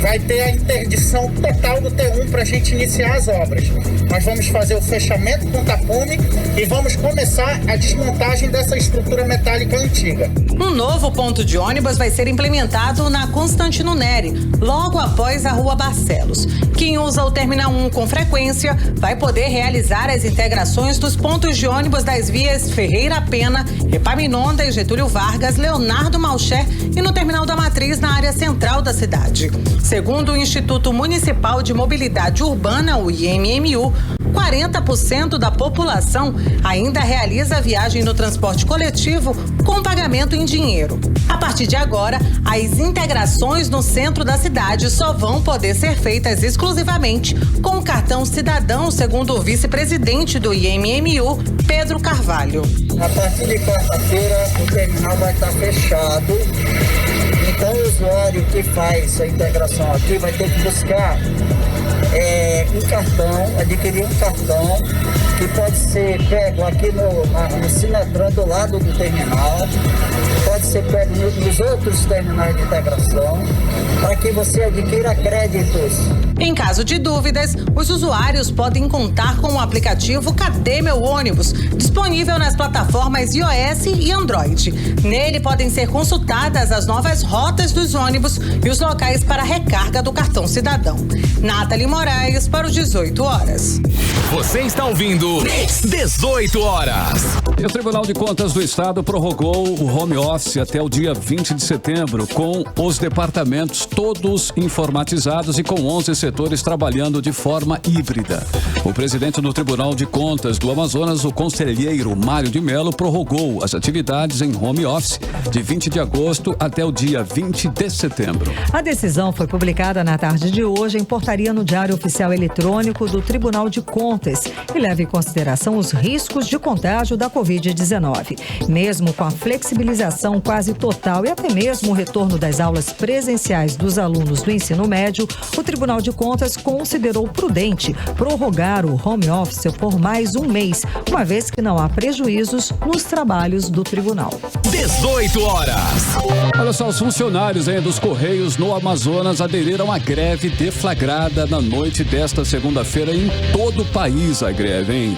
S18: vai ter a interdição total do T1 para a gente iniciar as obras. Nós vamos fazer o fechamento com tapume e vamos começar a desmontagem dessa estrutura metálica antiga.
S17: Um novo ponto de ônibus vai ser implementado na Constantino Neri, logo após a Rua Barcelos. Quem usa o Terminal 1 com frequência vai poder realizar as integrações dos pontos de ônibus das vias Ferreira Pena, Epaminondas e Getúlio Vargas, Leonardo Malcher e no Terminal da Matriz, na área central da cidade. Segundo o Instituto Municipal de Mobilidade Urbana, o IMMU, 40% da população ainda realiza a viagem no transporte coletivo com pagamento em dinheiro. A partir de agora, as integrações no centro da cidade só vão poder ser feitas exclusivamente com o cartão cidadão, segundo o vice-presidente do IMMU, Pedro Carvalho.
S18: A partir de quarta-feira, o terminal vai estar fechado. Então, o usuário que faz a integração aqui vai ter que buscar um cartão, adquirir um cartão que pode ser pego aqui no Sinetran do lado do terminal, pode ser pego nos outros terminais de integração, para que você adquira créditos.
S17: Em caso de dúvidas, os usuários podem contar com o aplicativo Cadê Meu Ônibus, disponível nas plataformas iOS e Android. Nele podem ser consultadas as novas rotas dos ônibus e os locais para recarga do cartão cidadão. Nathalie Moraes para os 18 horas.
S1: Você está ouvindo 18 horas.
S2: E o Tribunal de Contas do Estado prorrogou o home office Office até o dia 20 de setembro, com os departamentos todos informatizados e com 11 setores trabalhando de forma híbrida. O presidente do Tribunal de Contas do Amazonas, o conselheiro Mário de Mello, prorrogou as atividades em home office de 20 de agosto até o dia 20 de setembro.
S3: A decisão foi publicada na tarde de hoje em portaria no Diário Oficial Eletrônico do Tribunal de Contas e leva em consideração os riscos de contágio da Covid-19. Mesmo com a flexibilização quase total e até mesmo o retorno das aulas presenciais dos alunos do ensino médio, o Tribunal de Contas considerou prudente prorrogar o home office por mais um mês, uma vez que não há prejuízos nos trabalhos do tribunal.
S1: 18 horas.
S2: Olha só, os funcionários dos Correios no Amazonas aderiram à greve deflagrada na noite desta segunda-feira em todo o país, a greve, hein?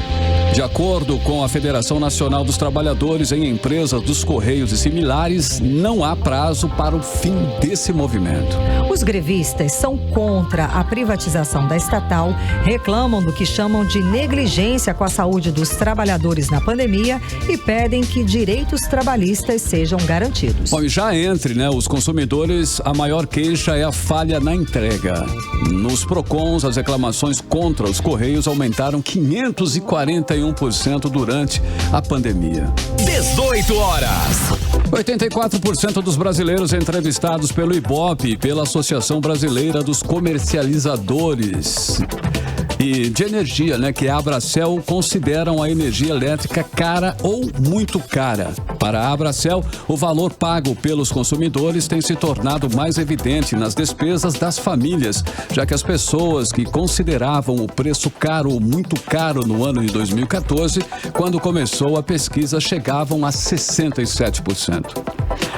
S2: De acordo com a Federação Nacional dos Trabalhadores em Empresas dos Correios e similares, não há prazo para o fim desse movimento.
S3: Os grevistas são contra a privatização da estatal, reclamam do que chamam de negligência com a saúde dos trabalhadores na pandemia e pedem que direitos trabalhistas sejam garantidos.
S2: Bom, e já entre, os consumidores, a maior queixa é a falha na entrega. Nos PROCONs, as reclamações contra os Correios aumentaram 541% durante a pandemia.
S1: 18 horas.
S2: 84% dos brasileiros entrevistados pelo IBOP e pela Associação Brasileira dos Comercializadores e de Energia, que é a Abracel, consideram a energia elétrica cara ou muito cara. Para a Abracel, o valor pago pelos consumidores tem se tornado mais evidente nas despesas das famílias, já que as pessoas que consideravam o preço caro ou muito caro no ano de 2014, quando começou a pesquisa, chegavam a 67%.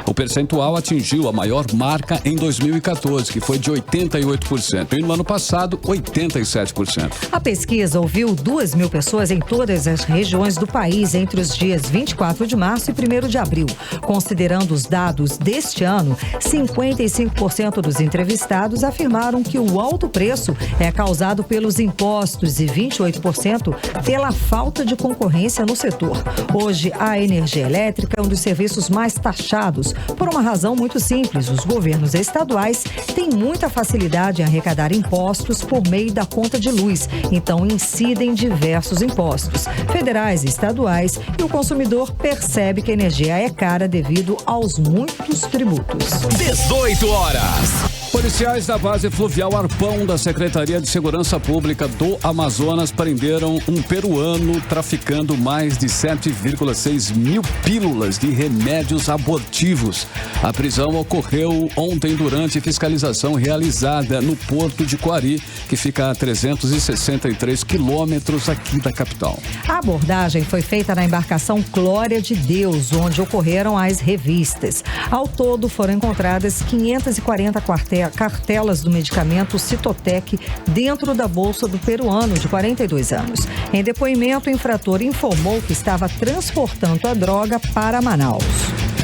S2: O percentual atingiu a maior marca em 2014, que foi de 88%, e no ano passado, 87%.
S3: A pesquisa ouviu 2.000 pessoas em todas as regiões do país entre os dias 24 de março e 1º de abril. Considerando os dados deste ano, 55% dos entrevistados afirmaram que o alto preço é causado pelos impostos e 28% pela falta de concorrência no setor. Hoje, a energia elétrica é um dos serviços mais taxados, por uma razão muito simples: os governos estaduais têm muita facilidade em arrecadar impostos por meio da conta de luz, então incidem diversos impostos federais e estaduais, e o consumidor percebe que a energia é cara devido aos muitos tributos.
S1: 18 horas.
S2: Policiais da base fluvial Arpão da Secretaria de Segurança Pública do Amazonas prenderam um peruano traficando mais de 7,6 mil pílulas de remédios abortivos. A prisão ocorreu ontem durante fiscalização realizada no Porto de Quari, que fica a 363 quilômetros aqui da capital.
S3: A abordagem foi feita na embarcação Glória de Deus, onde ocorreram as revistas. Ao todo, foram encontradas 540 cartelas do medicamento Citotec dentro da bolsa do peruano de 42 anos. Em depoimento, o infrator informou que estava transportando a droga para Manaus.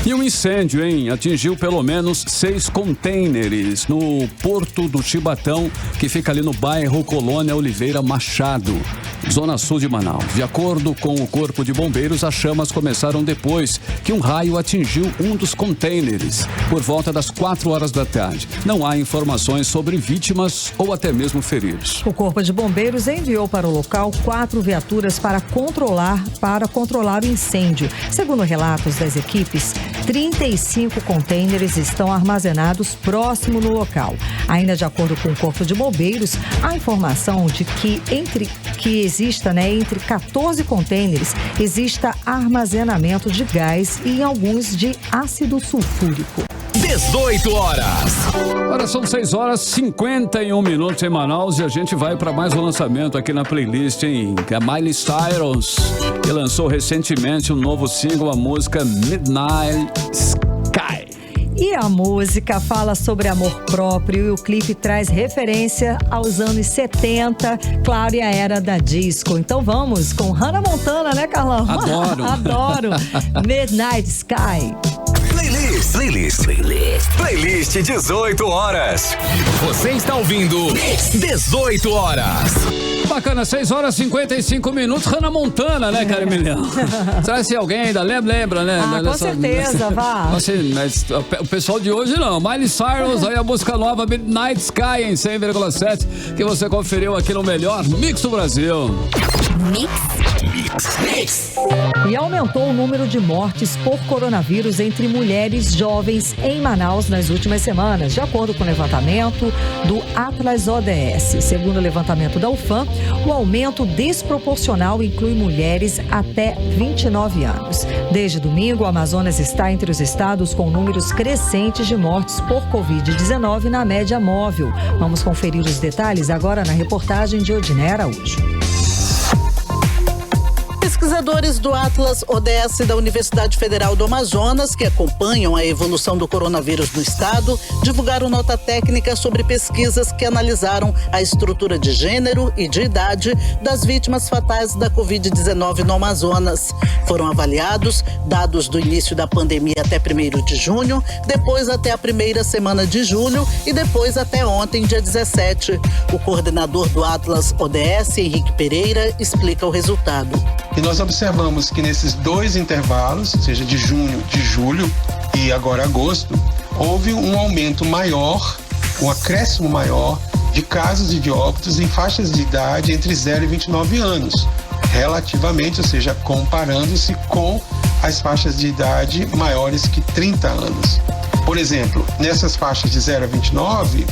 S2: E um incêndio, atingiu pelo menos 6 contêineres no Porto do Chibatão, que fica ali no bairro Colônia Oliveira Machado, zona sul de Manaus. De acordo com o Corpo de Bombeiros, as chamas começaram depois que um raio atingiu um dos contêineres, por volta das 4 horas da tarde. Não há informações sobre vítimas ou até mesmo feridos.
S3: O Corpo de Bombeiros enviou para o local 4 viaturas para controlar o incêndio. Segundo relatos das equipes, 35 contêineres estão armazenados próximo no local. Ainda de acordo com o Corpo de Bombeiros, há informação de que entre 14 contêineres exista armazenamento de gás e em alguns de ácido sulfúrico.
S1: 18 horas.
S2: Agora são 6 horas e 51 minutos em Manaus e a gente vai para mais um lançamento aqui na playlist, que é a Miley Cyrus, que lançou recentemente um novo single, a música Midnight Sky.
S3: E a música fala sobre amor próprio e o clipe traz referência aos anos 70, claro, e a era da disco. Então vamos com Hannah Montana, né, Carlão?
S2: Adoro.
S3: Adoro. Midnight Sky.
S1: Playlist Playlist 18 horas. Você está ouvindo 18 horas.
S2: Bacana, 6h55. Hannah Montana, né, Carimilhão? Será que alguém ainda lembra, né?
S3: Com certeza, vá.
S2: Assim, mas o pessoal de hoje não. Miley Cyrus, aí a música nova Midnight Sky em 100,7, que você conferiu aqui no melhor Mix do Brasil.
S3: Mix. E aumentou o número de mortes por coronavírus entre mulheres jovens em Manaus nas últimas semanas, de acordo com o levantamento do Atlas ODS. Segundo o levantamento da UFAM, o aumento desproporcional inclui mulheres até 29 anos. Desde domingo, o Amazonas está entre os estados com números crescentes de mortes por Covid-19 na média móvel. Vamos conferir os detalhes agora na reportagem de Odiné Araújo.
S12: Pesquisadores do Atlas ODS da Universidade Federal do Amazonas, que acompanham a evolução do coronavírus no estado, divulgaram nota técnica sobre pesquisas que analisaram a estrutura de gênero e de idade das vítimas fatais da Covid-19 no Amazonas. Foram avaliados dados do início da pandemia até 1º de junho, depois até a primeira semana de julho e depois até ontem, dia 17. O coordenador do Atlas ODS, Henrique Pereira, explica o resultado.
S14: E nós observamos que nesses dois intervalos, ou seja, de junho, de julho e agora agosto, houve um aumento maior, um acréscimo maior de casos e de óbitos em faixas de idade entre 0 e 29 anos, relativamente, ou seja, comparando-se com as faixas de idade maiores que 30 anos. Por exemplo, nessas faixas de 0 a 29,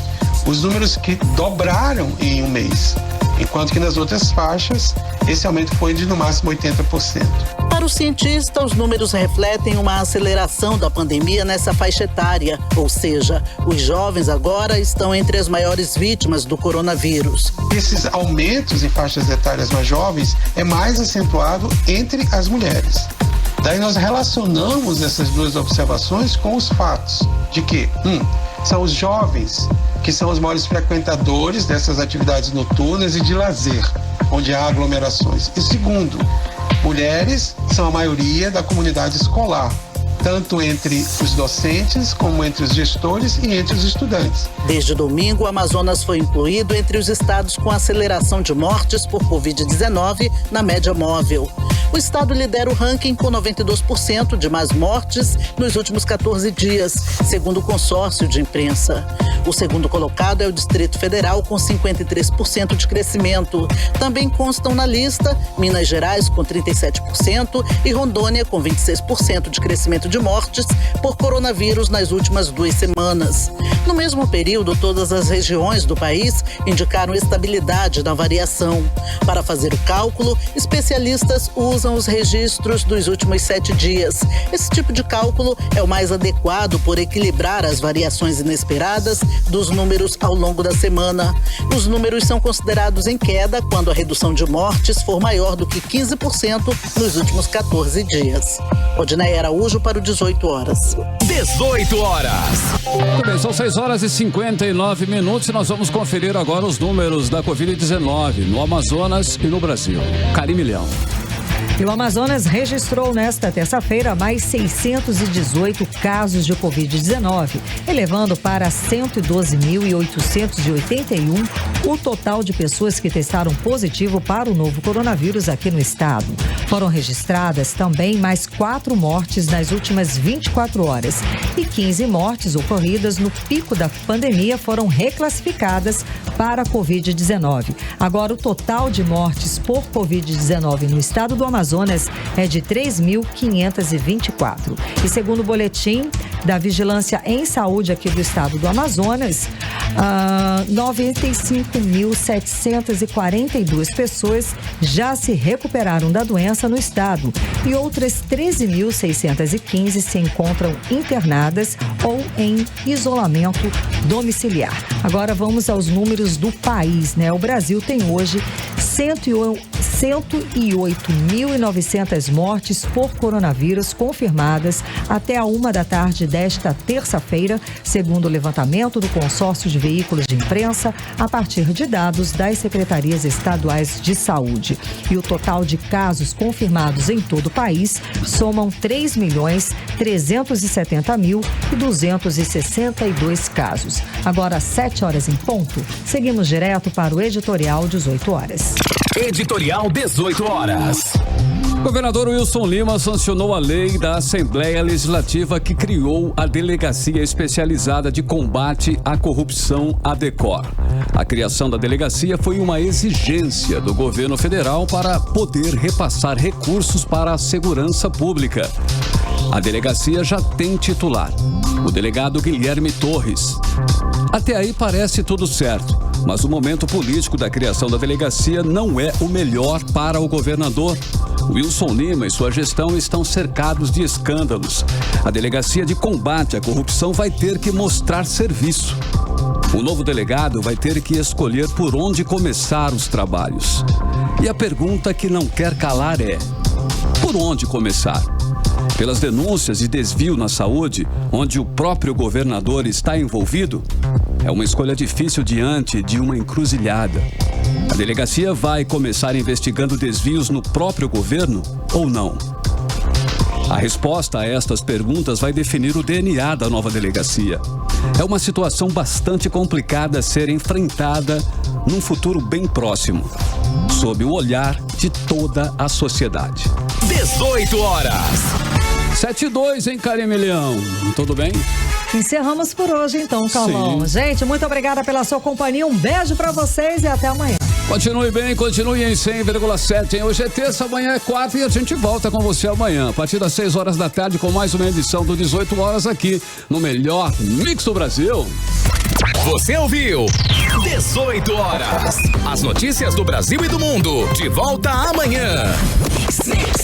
S14: os números que dobraram em um mês, enquanto que nas outras faixas, esse aumento foi de no máximo 80%.
S12: Para o cientista, os números refletem uma aceleração da pandemia nessa faixa etária, ou seja, os jovens agora estão entre as maiores vítimas do coronavírus.
S14: Esses aumentos em faixas etárias mais jovens é mais acentuado entre as mulheres. Daí nós relacionamos essas duas observações com os fatos de que, são os jovens que são os maiores frequentadores dessas atividades noturnas e de lazer, onde há aglomerações. E segundo, mulheres são a maioria da comunidade escolar, tanto entre os docentes como entre os gestores e entre os estudantes.
S12: Desde domingo, o Amazonas foi incluído entre os estados com aceleração de mortes por Covid-19 na média móvel. O estado lidera o ranking com 92% de mais mortes nos últimos 14 dias, segundo o consórcio de imprensa. O segundo colocado é o Distrito Federal, com 53% de crescimento. Também constam na lista Minas Gerais, com 37%, e Rondônia, com 26% de crescimento de mortes por coronavírus nas últimas 2 semanas. No mesmo período, todas as regiões do país indicaram estabilidade na variação. Para fazer o cálculo, especialistas usam os registros dos últimos 7 dias. Esse tipo de cálculo é o mais adequado por equilibrar as variações inesperadas dos números ao longo da semana. Os números são considerados em queda quando a redução de mortes for maior do que 15% nos últimos 14 dias. Odiné Araújo para o 18 horas.
S1: 18 horas.
S2: Muito bem, são 6h59 e nós vamos conferir agora os números da Covid-19 no Amazonas e no Brasil. Carimilhão.
S3: E o Amazonas registrou nesta terça-feira mais 618 casos de Covid-19, elevando para 112.881 o total de pessoas que testaram positivo para o novo coronavírus aqui no estado. Foram registradas também mais 4 mortes nas últimas 24 horas e 15 mortes ocorridas no pico da pandemia foram reclassificadas para a Covid-19. Agora, o total de mortes por Covid-19 no estado do Amazonas é de 3.524. E segundo o boletim da Vigilância em Saúde aqui do estado do Amazonas, 95.742 pessoas já se recuperaram da doença no estado e outras 13.615 se encontram internadas ou em isolamento domiciliar. Agora vamos aos números do país, né? O Brasil tem hoje 108.900 mortes por coronavírus confirmadas até a 1h desta terça-feira, segundo o levantamento do consórcio de veículos de imprensa, a partir de dados das secretarias estaduais de saúde. E o total de casos confirmados em todo o país somam 3.370.262 casos. Agora, às 7h em ponto, seguimos direto para o editorial 18 horas.
S1: Editorial 18 horas.
S2: O governador Wilson Lima sancionou a lei da Assembleia Legislativa que criou a Delegacia Especializada de Combate à Corrupção, ADECOR. A criação da delegacia foi uma exigência do governo federal para poder repassar recursos para a segurança pública. A delegacia já tem titular, o delegado Guilherme Torres. Até aí parece tudo certo, mas o momento político da criação da delegacia não é o melhor para o governador. Wilson Lima e sua gestão estão cercados de escândalos. A Delegacia de Combate à Corrupção vai ter que mostrar serviço. O novo delegado vai ter que escolher por onde começar os trabalhos. E a pergunta que não quer calar é: por onde começar? Pelas denúncias de desvio na saúde, onde o próprio governador está envolvido? É uma escolha difícil diante de uma encruzilhada. A delegacia vai começar investigando desvios no próprio governo ou não? A resposta a estas perguntas vai definir o DNA da nova delegacia. É uma situação bastante complicada a ser enfrentada num futuro bem próximo, sob o olhar de toda a sociedade.
S1: 18 horas.
S2: 7:02, hein, Karime Leão? Tudo bem?
S3: Encerramos por hoje, então, Carlão.
S2: Sim.
S3: Gente, muito obrigada pela sua companhia. Um beijo pra vocês e até amanhã.
S2: Continue bem, continue em 100,7, hein? Hoje é terça, amanhã é quarta e a gente volta com você amanhã, a partir das 6 da tarde, com mais uma edição do 18 horas aqui no melhor Mix do Brasil.
S1: Você ouviu 18 horas. As notícias do Brasil e do mundo. De volta amanhã. Mix.